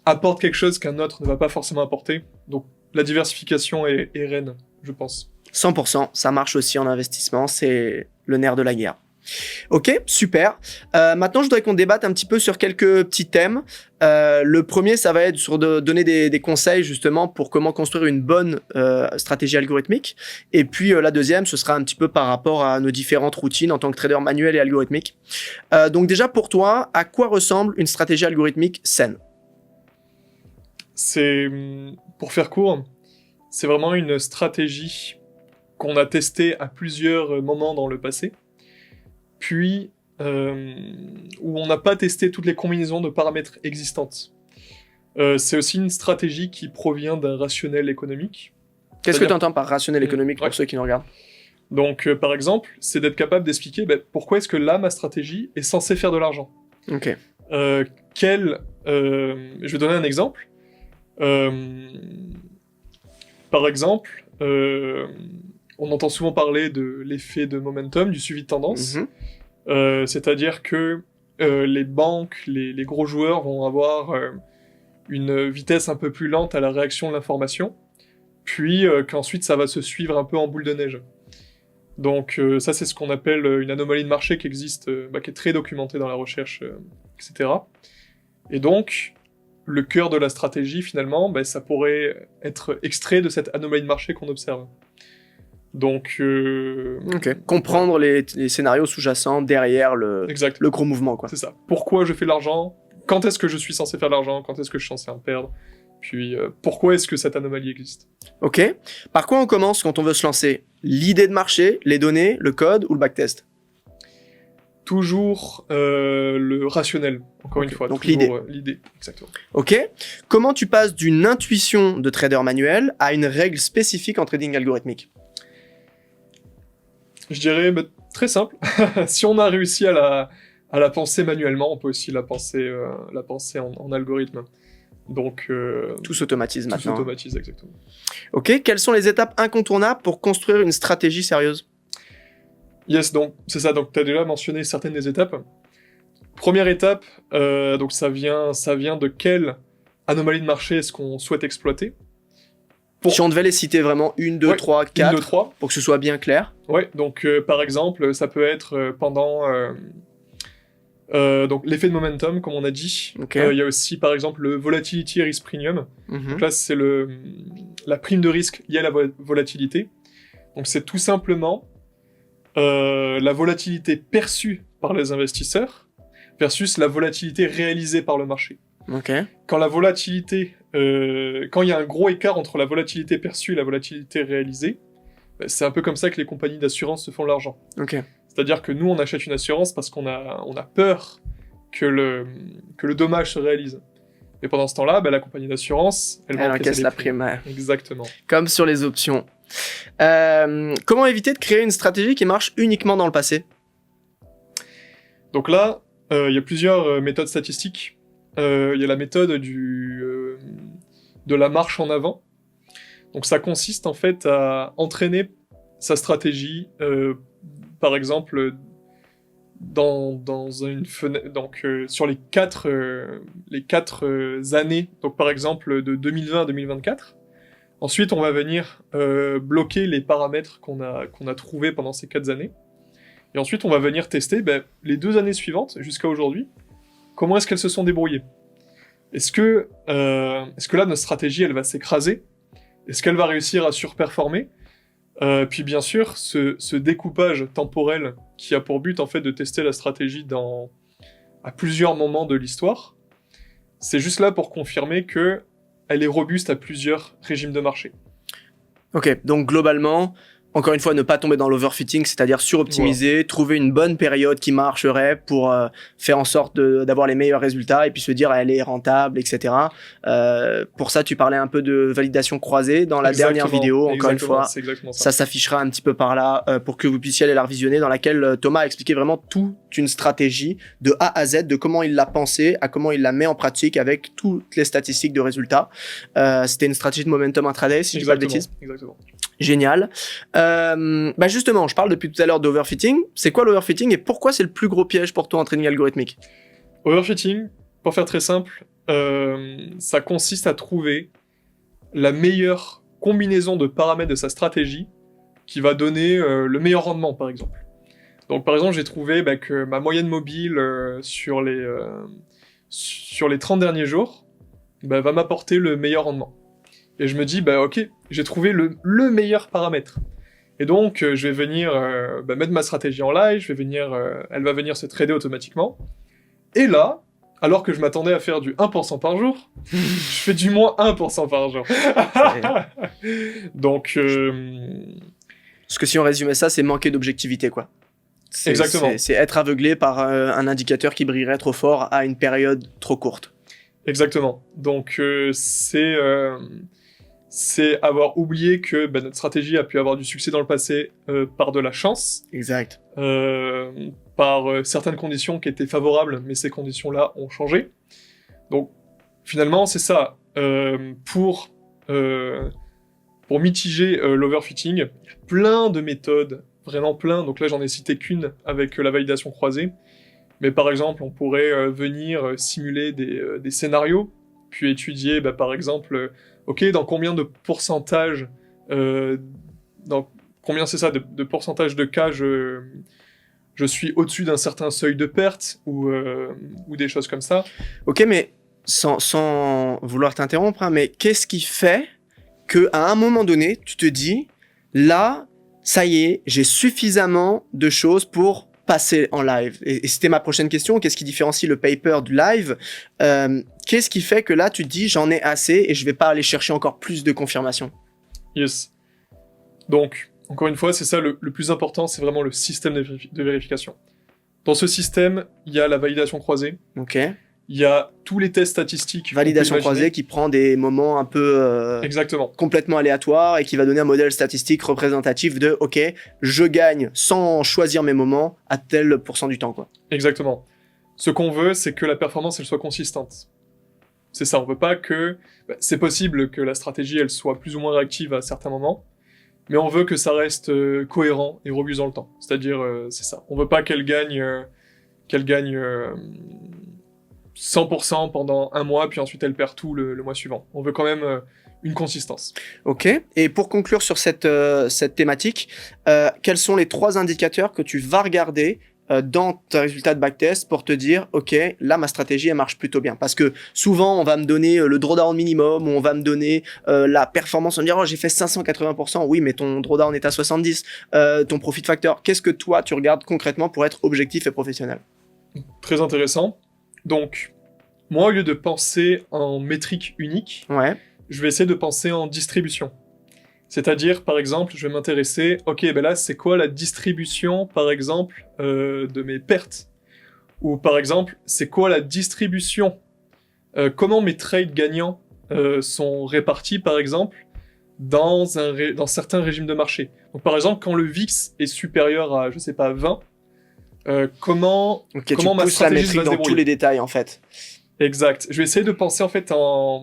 apporte quelque chose qu'un autre ne va pas forcément apporter. Donc la diversification est reine, je pense. 100%, ça marche aussi en investissement, c'est le nerf de la guerre. Ok, super. Maintenant, je voudrais qu'on débatte un petit peu sur quelques petits thèmes. Le premier, ça va être sur de donner des conseils justement pour comment construire une bonne stratégie algorithmique. Et puis la deuxième, ce sera un petit peu par rapport à nos différentes routines en tant que trader manuel et algorithmique. Donc déjà pour toi, à quoi ressemble une stratégie algorithmique saine? C'est, pour faire court, c'est vraiment une stratégie qu'on a testée à plusieurs moments dans le passé. Puis, où on n'a pas testé toutes les combinaisons de paramètres existantes. C'est aussi une stratégie qui provient d'un rationnel économique. Qu'est-ce que tu entends par rationnel économique pour ceux qui nous regardent? Donc, par exemple, c'est d'être capable d'expliquer pourquoi est-ce que là, ma stratégie est censée faire de l'argent. Ok. Je vais donner un exemple. Par exemple, on entend souvent parler de l'effet de momentum, du suivi de tendance. C'est-à-dire que les banques, les gros joueurs vont avoir une vitesse un peu plus lente à la réaction de l'information, puis qu'ensuite ça va se suivre un peu en boule de neige. Donc ça c'est ce qu'on appelle une anomalie de marché qui existe, qui est très documentée dans la recherche, etc. Et donc, le cœur de la stratégie finalement, ça pourrait être extrait de cette anomalie de marché qu'on observe. Donc, comprendre les scénarios sous-jacents derrière le gros mouvement, quoi. C'est ça. Pourquoi je fais de l'argent? Quand est-ce que je suis censé faire de l'argent? Quand est-ce que je suis censé en perdre? Puis, pourquoi est-ce que cette anomalie existe? Ok. Par quoi on commence quand on veut se lancer? L'idée de marché, les données, le code ou le backtest? Toujours le rationnel, encore une fois. Donc l'idée. L'idée, exactement. Ok. Comment tu passes d'une intuition de trader manuel à une règle spécifique en trading algorithmique? Je dirais très simple. Si on a réussi à à la penser manuellement, on peut aussi la penser en algorithme. Donc, Tout s'automatise tout maintenant. s'automatise, exactement. Ok, quelles sont les étapes incontournables pour construire une stratégie sérieuse? Yes, donc c'est ça. Donc, tu as déjà mentionné certaines des étapes. Première étape, donc ça vient de quelle anomalie de marché est-ce qu'on souhaite exploiter? Pour- Si on devait les citer vraiment, 1, 2, Ouais, 3, 1, 4, 2, 3. pour que ce soit bien clair. Ouais, donc par exemple, ça peut être pendant donc l'effet de momentum, comme on a dit. Ok. Il y a aussi par exemple le volatility risk premium. Mhm. Donc là, c'est la prime de risque liée à la volatilité. Donc c'est tout simplement la volatilité perçue par les investisseurs versus la volatilité réalisée par le marché. Ok. Quand la volatilité, quand il y a un gros écart entre la volatilité perçue et la volatilité réalisée, c'est un peu comme ça que les compagnies d'assurance se font de l'argent. Ok. C'est-à-dire que nous, on achète une assurance parce qu'on a peur que le dommage se réalise. Et pendant ce temps-là, la compagnie d'assurance, elle va Elle encaisser encaisse les la primes. prime, ouais. Exactement. Comme sur les options. Comment éviter de créer une stratégie qui marche uniquement dans le passé? Donc là, il y a plusieurs méthodes statistiques. Il y a la méthode de la marche en avant. Donc ça consiste en fait à entraîner sa stratégie, par exemple, dans une fenêtre, donc sur les quatre années, donc par exemple de 2020 à 2024. Ensuite, on va venir bloquer les paramètres qu'on a trouvés pendant ces 4 années. Et ensuite, on va venir tester les 2 années suivantes, jusqu'à aujourd'hui, comment est-ce qu'elles se sont débrouillées. Est-ce que là, notre stratégie, elle va s'écraser? Est-ce qu'elle va réussir à surperformer? Puis bien sûr, ce découpage temporel qui a pour but en fait de tester la stratégie à plusieurs moments de l'histoire, c'est juste là pour confirmer que elle est robuste à plusieurs régimes de marché. Ok, donc globalement, encore une fois, ne pas tomber dans l'overfitting, c'est-à-dire suroptimiser, trouver une bonne période qui marcherait pour faire en sorte d'avoir les meilleurs résultats et puis se dire elle est rentable, etc. Pour ça, tu parlais un peu de validation croisée dans la dernière vidéo, encore une fois. C'est exactement Ça s'affichera un petit peu par là pour que vous puissiez aller la revisionner, dans laquelle Thomas a expliqué vraiment toute une stratégie de A à Z, de comment il l'a pensée à comment il la met en pratique avec toutes les statistiques de résultats. C'était une stratégie de momentum intraday, si je dis pas de bêtises. Exactement. Génial. Justement, je parle depuis tout à l'heure d'overfitting. C'est quoi l'overfitting et pourquoi c'est le plus gros piège pour toi en trading algorithmique? Overfitting, pour faire très simple, ça consiste à trouver la meilleure combinaison de paramètres de sa stratégie qui va donner le meilleur rendement, par exemple. Donc, par exemple, j'ai trouvé que ma moyenne mobile sur les 30 derniers jours va m'apporter le meilleur rendement. Et je me dis, ok, j'ai trouvé le meilleur paramètre. Et donc, je vais venir mettre ma stratégie en live, elle va venir se trader automatiquement. Et là, alors que je m'attendais à faire du 1% par jour, je fais du moins 1% par jour. Donc... Parce que si on résumait ça, c'est manquer d'objectivité, quoi. Exactement. C'est être aveuglé par un indicateur qui brillerait trop fort à une période trop courte. Exactement. Donc, c'est avoir oublié que notre stratégie a pu avoir du succès dans le passé par de la chance. Exact. Par certaines conditions qui étaient favorables, mais ces conditions-là ont changé. Donc, finalement, c'est ça. Pour mitiger l'overfitting, il y a plein de méthodes, vraiment plein. Donc là, j'en ai cité qu'une avec la validation croisée. Mais par exemple, on pourrait venir simuler des scénarios, puis étudier, par exemple, dans combien de pourcentage, dans combien c'est ça, de pourcentage de cas je suis au-dessus d'un certain seuil de perte, ou des choses comme ça. Ok, mais sans vouloir t'interrompre, mais qu'est-ce qui fait qu'à un moment donné, tu te dis, là, ça y est, j'ai suffisamment de choses pour passer en live. Et c'était ma prochaine question. Qu'est-ce qui différencie le paper du live? Qu'est-ce qui fait que là, tu te dis, j'en ai assez et je vais pas aller chercher encore plus de confirmation? Yes. Donc, encore une fois, c'est ça le plus important, c'est vraiment le système de vérification. Dans ce système, il y a la validation croisée. Ok. Il y a tous les tests statistiques. Validation croisée qui prend des moments un peu Exactement. complètement aléatoires et qui va donner un modèle statistique représentatif de ok, je gagne sans choisir mes moments à tel % du temps, quoi. Exactement. Ce qu'on veut, c'est que la performance, elle soit consistante. C'est ça, on veut pas que... c'est possible que la stratégie, elle soit plus ou moins réactive à certains moments, mais on veut que ça reste cohérent et robuste dans le temps. C'est-à-dire, c'est ça. On veut pas qu'elle gagne 100% pendant un mois, puis ensuite elle perd tout le mois suivant. On veut quand même une consistance. Ok. Et pour conclure sur cette thématique, quels sont les 3 indicateurs que tu vas regarder dans tes résultats de backtest pour te dire, ok, là ma stratégie elle marche plutôt bien, parce que souvent on va me donner le drawdown minimum ou on va me donner la performance, on va me dire oh j'ai fait 580%, oui mais ton drawdown est à 70, ton profit factor. Qu'est-ce que toi tu regardes concrètement pour être objectif et professionnel? Très intéressant. Donc moi au lieu de penser en métrique unique, Ouais. je vais essayer de penser en distribution. C'est-à-dire, par exemple, je vais m'intéresser, ok, ben là, c'est quoi la distribution, par exemple, de mes pertes? Ou par exemple, c'est quoi la distribution? Comment mes trades gagnants sont répartis, par exemple, dans certains régimes de marché? Donc, par exemple, quand le VIX est supérieur à, je sais pas, 20, comment Ok, comment tu ma pousses la stratégie métrique va se dans débrouiller? tous les détails en fait. Exact. Je vais essayer de penser en fait en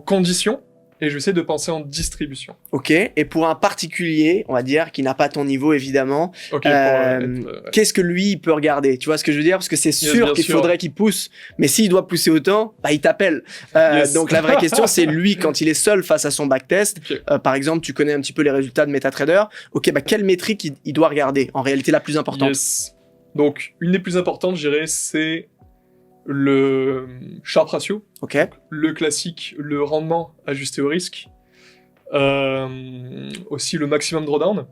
conditions et je vais essayer de penser en distribution. Ok. Et pour un particulier, on va dire, qui n'a pas ton niveau évidemment, Ok. Pour être, qu'est-ce que lui il peut regarder? Tu vois ce que je veux dire? Parce que c'est sûr bien qu'il sûr. faudrait qu'il pousse, mais s'il doit pousser autant, bah il t'appelle. Yes. Donc la vraie question c'est lui quand il est seul face à son backtest. Ok. Par exemple, tu connais un petit peu les résultats de MetaTrader. Ok, bah quelle métrique il doit regarder? En réalité, la plus importante. Yes. Donc une des plus importantes, je dirais, c'est le Sharpe ratio, Ok. le classique, le rendement ajusté au risque, aussi le maximum drawdown.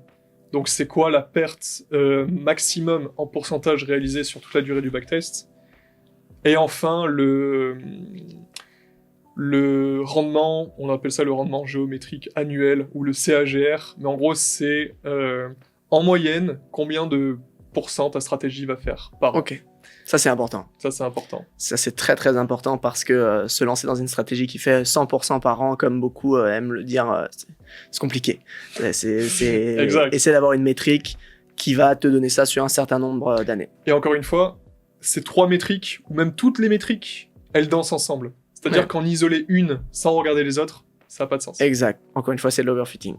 Donc c'est quoi la perte maximum en pourcentage réalisée sur toute la durée du backtest. Et enfin le rendement, on appelle ça le rendement géométrique annuel ou le CAGR, mais en gros c'est en moyenne combien de pourcent ta stratégie va faire par an. Ok. Ça c'est important. Ça c'est important. Ça c'est très très important parce que se lancer dans une stratégie qui fait 100% par an, comme beaucoup aiment le dire, c'est compliqué. C'est Exact. essayer d'avoir une métrique qui va te donner ça sur un certain nombre d'années. Et encore une fois, ces 3 métriques, ou même toutes les métriques, elles dansent ensemble. C'est-à-dire Ouais. qu'en isoler une sans regarder les autres, ça n'a pas de sens. Exact. Encore une fois, c'est de l'overfitting.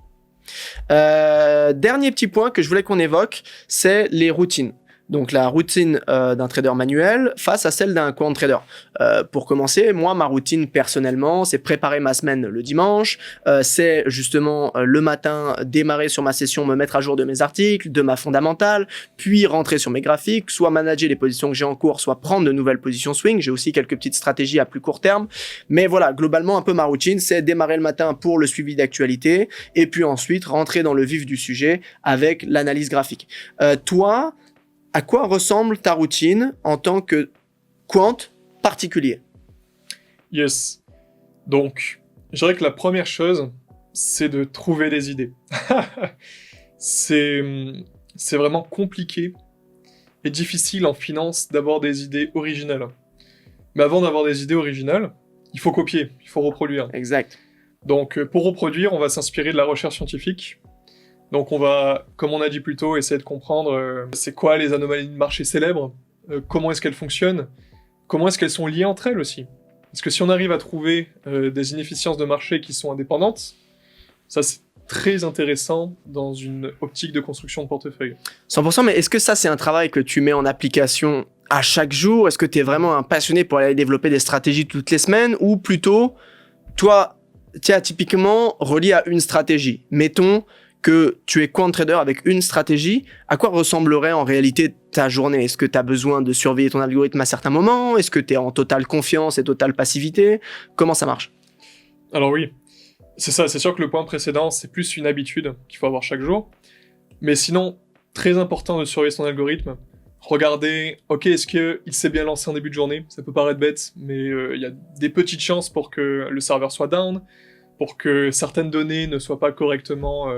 Dernier petit point que je voulais qu'on évoque, c'est les routines. Donc la routine d'un trader manuel face à celle d'un quant trader. Pour commencer, moi, ma routine personnellement, c'est préparer ma semaine le dimanche, c'est justement le matin démarrer sur ma session, me mettre à jour de mes articles, de ma fondamentale, puis rentrer sur mes graphiques, soit manager les positions que j'ai en cours, soit prendre de nouvelles positions swing. J'ai aussi quelques petites stratégies à plus court terme. Mais voilà, globalement, un peu ma routine, c'est démarrer le matin pour le suivi d'actualité et puis ensuite rentrer dans le vif du sujet avec l'analyse graphique. Toi, à quoi ressemble ta routine en tant que quant particulier? Yes. Donc, je dirais que la première chose, c'est de trouver des idées. C'est vraiment compliqué et difficile en finance d'avoir des idées originales. Mais avant d'avoir des idées originales, il faut copier, il faut reproduire. Exact. Donc, pour reproduire, on va s'inspirer de la recherche scientifique. Donc on va, comme on a dit plus tôt, essayer de comprendre c'est quoi les anomalies de marché célèbres, comment est-ce qu'elles fonctionnent, comment est-ce qu'elles sont liées entre elles aussi. Parce que si on arrive à trouver des inefficiences de marché qui sont indépendantes, ça c'est très intéressant dans une optique de construction de portefeuille. 100%, mais est-ce que ça c'est un travail que tu mets en application à chaque jour? Est-ce que tu es vraiment un passionné pour aller développer des stratégies toutes les semaines? Ou plutôt, toi, tiens, typiquement relié à une stratégie. Mettons que tu es quant trader avec une stratégie, à quoi ressemblerait en réalité ta journée? Est-ce que tu as besoin de surveiller ton algorithme à certains moments? Est-ce que tu es en totale confiance et totale passivité? Comment ça marche? Alors oui, c'est ça, c'est sûr que le point précédent, c'est plus une habitude qu'il faut avoir chaque jour. Mais sinon, très important de surveiller son algorithme. Regardez, ok, est-ce qu'il s'est bien lancé en début de journée? Ça peut paraître bête, mais il y a des petites chances pour que le serveur soit down, pour que certaines données ne soient pas correctement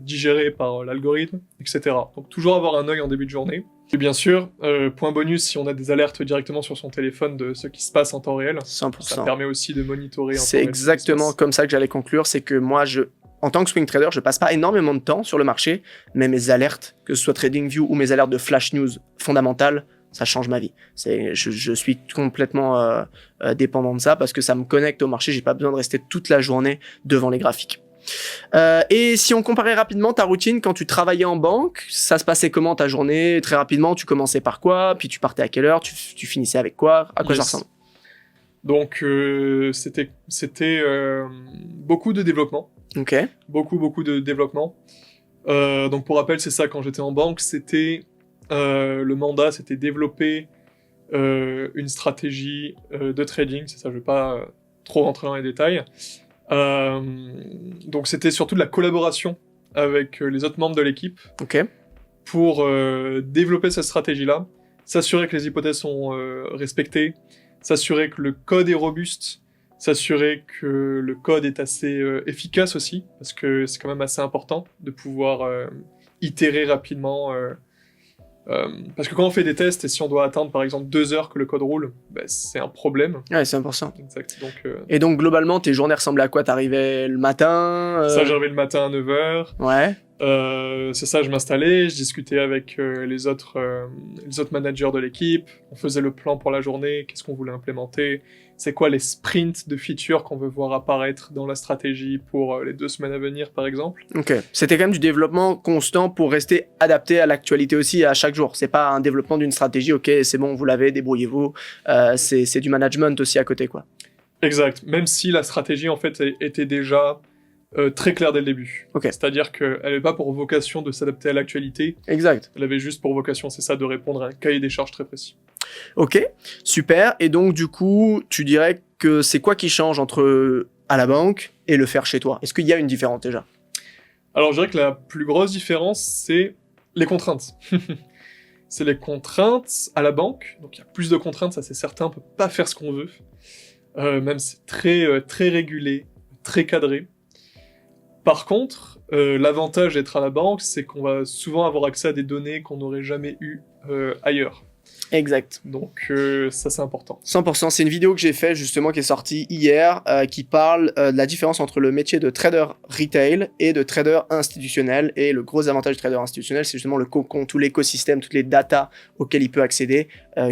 digérées par l'algorithme, etc. Donc toujours avoir un œil en début de journée. Et bien sûr, point bonus, si on a des alertes directement sur son téléphone de ce qui se passe en temps réel, 100%. ça permet aussi de monitorer en temps C'est réel. exactement comme ça que j'allais conclure, c'est que moi, en tant que swing trader, je passe pas énormément de temps sur le marché, mais mes alertes, que ce soit TradingView ou mes alertes de flash news fondamentales, ça change ma vie. Je suis complètement dépendant de ça parce que ça me connecte au marché. J'ai pas besoin de rester toute la journée devant les graphiques. Et si on comparait rapidement ta routine quand tu travaillais en banque, ça se passait comment ta journée? Très rapidement, tu commençais par quoi? Puis tu partais à quelle heure? Tu finissais avec quoi? À quoi ça ressemble? Donc c'était beaucoup de développement. Ok. Beaucoup de développement. Donc pour rappel, c'est ça, quand j'étais en banque, c'était le mandat, c'était développer une stratégie de trading. C'est ça, je vais pas trop rentrer dans les détails. Donc c'était surtout de la collaboration avec les autres membres de l'équipe pour développer cette stratégie-là, s'assurer que les hypothèses sont respectées, s'assurer que le code est robuste, s'assurer que le code est assez efficace aussi, parce que c'est quand même assez important de pouvoir itérer rapidement. Parce que quand on fait des tests et si on doit attendre par exemple 2 heures que le code roule, ben, c'est un problème. Ouais, c'est important. Exact. Donc, Et donc globalement, tes journées ressemblaient à quoi? T'arrivais le matin ça, j'arrivais le matin à 9h. Ouais. C'est ça, je m'installais, je discutais avec les autres managers de l'équipe, on faisait le plan pour la journée, qu'est-ce qu'on voulait implémenter, c'est quoi les sprints de features qu'on veut voir apparaître dans la stratégie pour les 2 semaines à venir, par exemple. Ok. C'était quand même du développement constant pour rester adapté à l'actualité aussi à chaque jour. C'est pas un développement d'une stratégie, ok, c'est bon, vous l'avez, débrouillez-vous. C'est du management aussi à côté, quoi. Exact. Même si la stratégie, en fait, était déjà très claire dès le début. Okay. C'est-à-dire qu'elle n'avait pas pour vocation de s'adapter à l'actualité. Exact. Elle avait juste pour vocation, c'est ça, de répondre à un cahier des charges très précis. Ok, super. Et donc, du coup, tu dirais que c'est quoi qui change entre à la banque et le faire chez toi? Est-ce qu'il y a une différence déjà? Alors, je dirais que la plus grosse différence, c'est les contraintes. C'est les contraintes à la banque. Donc, il y a plus de contraintes, ça c'est certain. On peut pas faire ce qu'on veut. Même c'est très régulé, très cadré. Par contre, l'avantage d'être à la banque, c'est qu'on va souvent avoir accès à des données qu'on n'aurait jamais eues ailleurs. Exact. Donc ça, c'est important. 100%. C'est une vidéo que j'ai faite justement qui est sortie hier qui parle de la différence entre le métier de trader retail et de trader institutionnel. Et le gros avantage du trader institutionnel, c'est justement le cocon, tout l'écosystème, toutes les datas auxquelles il peut accéder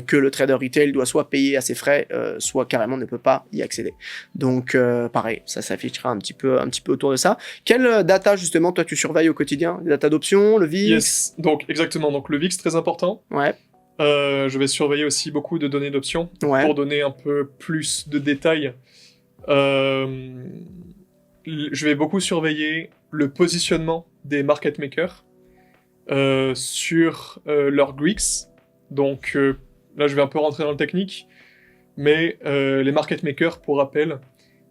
que le trader retail doit soit payer à ses frais, soit carrément ne peut pas y accéder. Donc pareil, ça s'affichera un petit peu autour de ça. Quelle data justement toi tu surveilles au quotidien? Les data d'options, le VIX? Yes. Donc exactement. Donc le VIX très important. Ouais. Je vais surveiller aussi beaucoup de données d'options pour donner un peu plus de détails. Je vais beaucoup surveiller le positionnement des market makers sur leurs Greeks. Donc là, je vais un peu rentrer dans le technique, mais les market makers, pour rappel,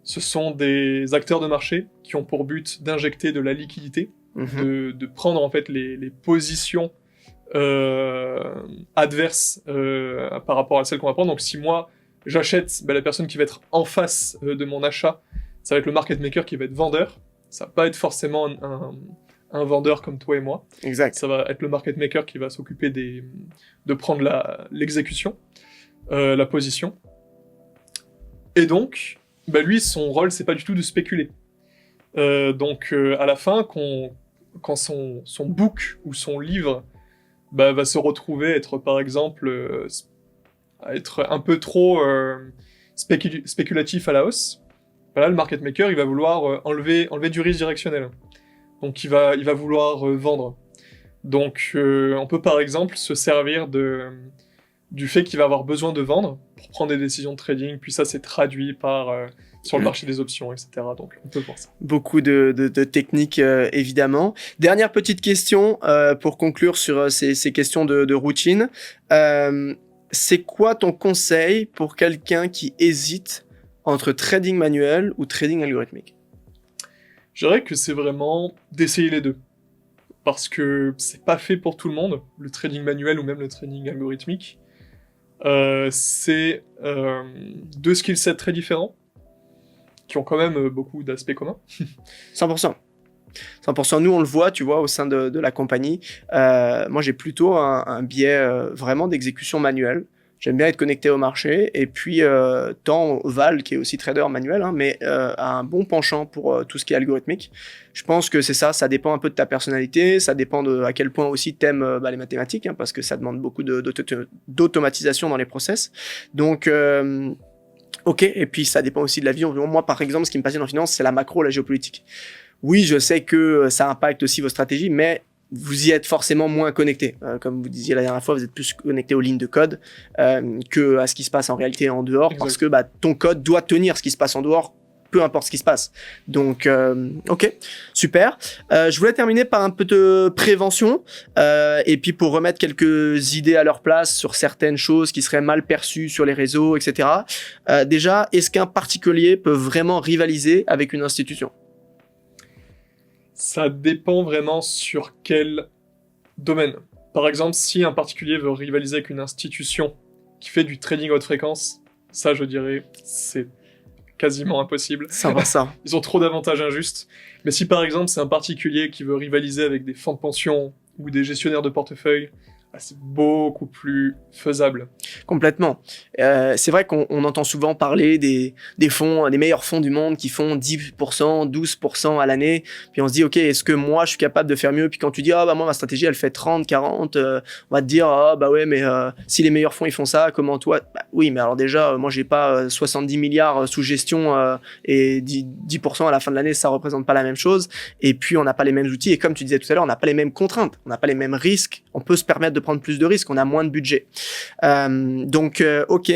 ce sont des acteurs de marché qui ont pour but d'injecter de la liquidité, de prendre en fait les positions adverse par rapport à celle qu'on va prendre. Donc si moi j'achète, la personne qui va être en face de mon achat, ça va être le market maker qui va être vendeur. Ça va pas être forcément un vendeur comme toi et moi. Exact. Ça va être le market maker qui va s'occuper de prendre l'exécution, la position. Et donc, lui, son rôle, c'est pas du tout de spéculer. Donc à la fin, quand son book ou son livre va se retrouver être par exemple être un peu trop spéculatif à la hausse. Là, le market maker il va vouloir enlever du risque directionnel. Donc il va vouloir vendre. Donc on peut par exemple se servir du fait qu'il va avoir besoin de vendre pour prendre des décisions de trading, puis ça c'est traduit sur le marché des options, etc. Donc on peut voir ça. Beaucoup de techniques évidemment. Dernière petite question pour conclure sur ces questions de routine. C'est quoi ton conseil pour quelqu'un qui hésite entre trading manuel ou trading algorithmique? Je dirais que c'est vraiment d'essayer les deux. Parce que c'est pas fait pour tout le monde, le trading manuel ou même le trading algorithmique. C'est 2 skillsets très différents, qui ont quand même beaucoup d'aspects communs. 100%. 100%. Nous, on le voit, tu vois, au sein de la compagnie. Moi, j'ai plutôt un biais vraiment d'exécution manuelle. J'aime bien être connecté au marché. Et puis, tant Val, qui est aussi trader manuel, hein, mais a un bon penchant pour tout ce qui est algorithmique. Je pense que c'est ça. Ça dépend un peu de ta personnalité. Ça dépend de à quel point aussi t'aimes les mathématiques, hein, parce que ça demande beaucoup d'automatisation dans les process. Donc, ok. Et puis, ça dépend aussi de la vie. Moi, par exemple, ce qui me passionne en finance, c'est la macro, la géopolitique. Oui, je sais que ça impacte aussi vos stratégies, mais vous y êtes forcément moins connecté. Comme vous disiez la dernière fois, vous êtes plus connecté aux lignes de code que à ce qui se passe en réalité en dehors, Exact. parce que ton code doit tenir ce qui se passe en dehors, peu importe ce qui se passe. Donc, ok, super. Je voulais terminer par un peu de prévention, et puis pour remettre quelques idées à leur place sur certaines choses qui seraient mal perçues sur les réseaux, etc. Déjà, est-ce qu'un particulier peut vraiment rivaliser avec une institution ? Ça dépend vraiment sur quel domaine. Par exemple, si un particulier veut rivaliser avec une institution qui fait du trading haute fréquence, ça, je dirais, c'est quasiment impossible. Ça va ça. Ils ont trop d'avantages injustes. Mais si par exemple, c'est un particulier qui veut rivaliser avec des fonds de pension ou des gestionnaires de portefeuille, c'est beaucoup plus faisable. Complètement. C'est vrai qu'on entend souvent parler des fonds, des meilleurs fonds du monde qui font 10%, 12% à l'année. Puis on se dit, OK, est-ce que moi, je suis capable de faire mieux? Puis quand tu dis, moi, ma stratégie, elle fait 30, 40, on va te dire, ouais, mais si les meilleurs fonds, ils font ça, comment toi? Oui, mais alors déjà, moi, j'ai pas 70 milliards sous gestion et 10% à la fin de l'année, ça représente pas la même chose. Et puis, on n'a pas les mêmes outils. Et comme tu disais tout à l'heure, on n'a pas les mêmes contraintes. On n'a pas les mêmes risques. On peut se permettre de prendre plus de risques. On a moins de budget. Donc, ok.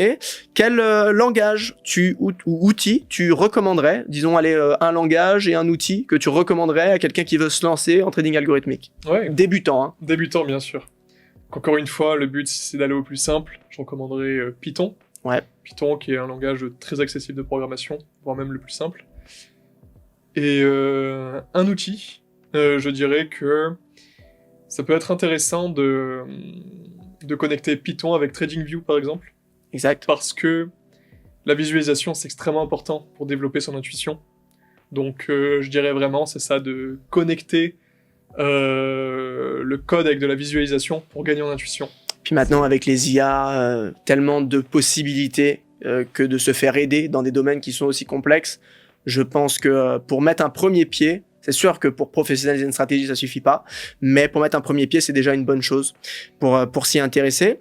Quel langage ou outil tu recommanderais? Disons, allez, un langage et un outil que tu recommanderais à quelqu'un qui veut se lancer en trading algorithmique. Ouais. Débutant, hein. Débutant, bien sûr. Encore une fois, le but, c'est d'aller au plus simple. Je recommanderais Python. Ouais. Python, qui est un langage très accessible de programmation, voire même le plus simple. Et un outil, je dirais que ça peut être intéressant de connecter Python avec TradingView, par exemple. Exact. Parce que la visualisation, c'est extrêmement important pour développer son intuition. Donc, je dirais vraiment, c'est ça, de connecter le code avec de la visualisation pour gagner en intuition. Puis maintenant, avec les IA, tellement de possibilités que de se faire aider dans des domaines qui sont aussi complexes. Je pense que pour mettre un premier pied, c'est sûr que pour professionnaliser une stratégie, ça suffit pas, mais pour mettre un premier pied, c'est déjà une bonne chose pour s'y intéresser.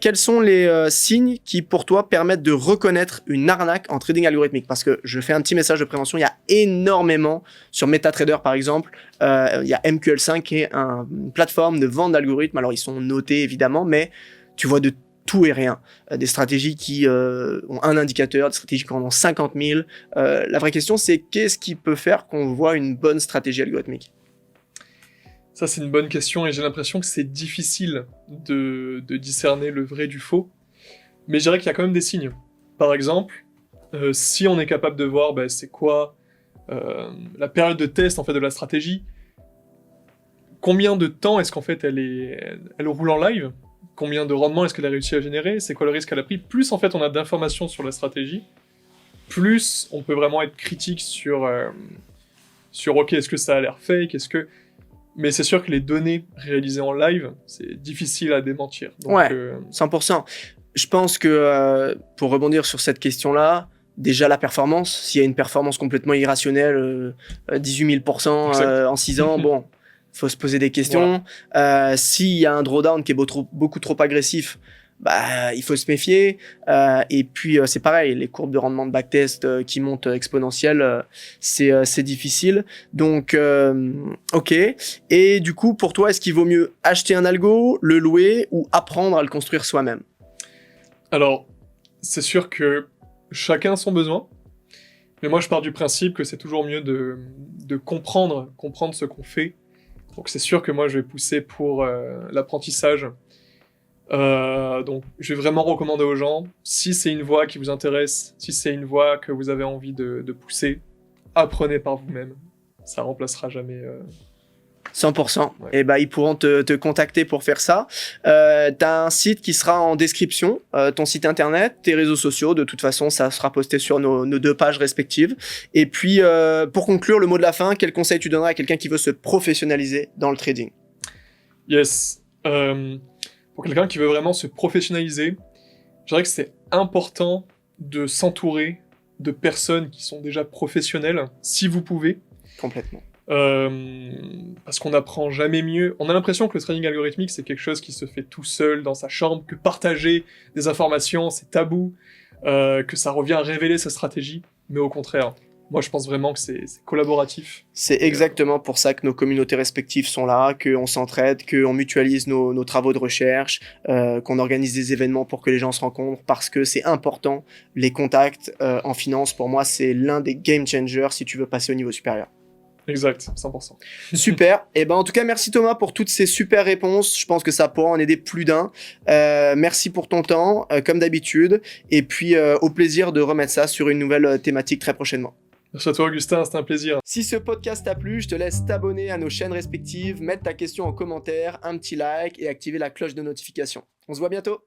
Quels sont les signes qui, pour toi, permettent de reconnaître une arnaque en trading algorithmique? Parce que je fais un petit message de prévention, il y a énormément, sur MetaTrader par exemple, il y a MQL5 qui est une plateforme de vente d'algorithmes. Alors, ils sont notés évidemment, mais tu vois de tout et rien. Des stratégies qui ont un indicateur, des stratégies qui en ont 50 000. La vraie question, c'est qu'est-ce qui peut faire qu'on voit une bonne stratégie algorithmique? Ça, c'est une bonne question et j'ai l'impression que c'est difficile de discerner le vrai du faux. Mais je dirais qu'il y a quand même des signes. Par exemple, si on est capable de voir c'est quoi la période de test en fait, de la stratégie, combien de temps est-ce qu'en fait elle roule en live, combien de rendement est-ce qu'elle a réussi à générer, c'est quoi le risque qu'elle a pris, plus en fait on a d'informations sur la stratégie, plus on peut vraiment être critique sur ok, est-ce que ça a l'air fake, mais c'est sûr que les données réalisées en live, c'est difficile à démentir. Donc, ouais, 100%. Je pense que pour rebondir sur cette question-là, déjà la performance, s'il y a une performance complètement irrationnelle, 18 000% en 6 ans, bon, faut se poser des questions. Voilà. S'il y a un drawdown qui est beaucoup trop agressif, il faut se méfier. Et puis c'est pareil, les courbes de rendement de backtest qui montent exponentielles, c'est difficile. Donc ok. Et du coup, pour toi, est-ce qu'il vaut mieux acheter un algo, le louer ou apprendre à le construire soi-même? Alors, c'est sûr que chacun a son besoin. Mais moi, je pars du principe que c'est toujours mieux de comprendre ce qu'on fait. Donc c'est sûr que moi, je vais pousser pour l'apprentissage. Donc, je vais vraiment recommander aux gens, si c'est une voie qui vous intéresse, si c'est une voie que vous avez envie de pousser, apprenez par vous-même. Ça remplacera jamais... 100%. Ouais. Et ils pourront te contacter pour faire ça. T'as un site qui sera en description, ton site internet, tes réseaux sociaux. De toute façon, ça sera posté sur nos 2 pages respectives. Et puis, pour conclure, le mot de la fin, quel conseil tu donnerais à quelqu'un qui veut se professionnaliser dans le trading? Yes. Pour quelqu'un qui veut vraiment se professionnaliser, Je dirais que c'est important de s'entourer de personnes qui sont déjà professionnelles, si vous pouvez. Complètement. Parce qu'on n'apprend jamais mieux. On a l'impression que le trading algorithmique, c'est quelque chose qui se fait tout seul dans sa chambre, que partager des informations, c'est tabou, que ça revient à révéler sa stratégie. Mais au contraire, moi je pense vraiment que c'est collaboratif. C'est exactement pour ça que nos communautés respectives sont là, qu'on s'entraide, qu'on mutualise nos travaux de recherche, qu'on organise des événements pour que les gens se rencontrent, parce que c'est important. Les contacts en finance, pour moi, c'est l'un des game changers si tu veux passer au niveau supérieur. Exact, 100%. Super. Et ben en tout cas, merci Thomas pour toutes ces super réponses. Je pense que ça pourra en aider plus d'un. Merci pour ton temps, comme d'habitude. Et puis au plaisir de remettre ça sur une nouvelle thématique très prochainement. Merci à toi Augustin, c'était un plaisir. Si ce podcast t'a plu, je te laisse t'abonner à nos chaînes respectives, mettre ta question en commentaire, un petit like et activer la cloche de notification. On se voit bientôt.